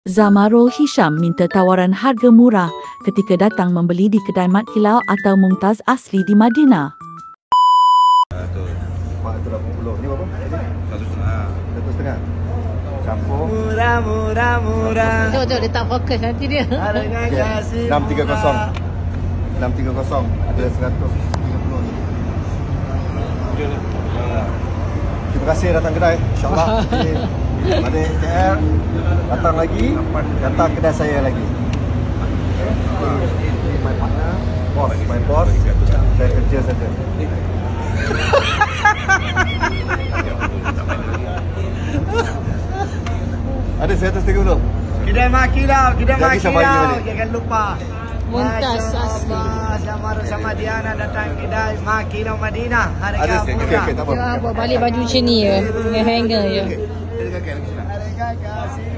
Zamarul Hisham minta tawaran harga murah ketika datang membeli di kedai Mat Kilau atau Mumtaz Asli di Madinah. Itu 80. Ni berapa? 1,5. Campur. Murah. Tengok dia tak fokus nanti dia. Harga kasih. 630. 630. Ada 130 ni. Terima kasih datang kedai. InsyaAllah. Ada KL. Datang lagi. Datang kedai saya lagi. My partner. Boss. My boss. Saya kerja saja. Ada 130. Kedai Mak Kilau, Jadi sama lagi balik. jangan lupa. Mumtaz Asli. Sama sama Diana datang kedai Mak Kilau Madinah. Harga Ada murah. tak apa. Dia buat balik baju macam ni je. Dengan hanger je. Okey. Dia dekat KL lagi. Harga kasih.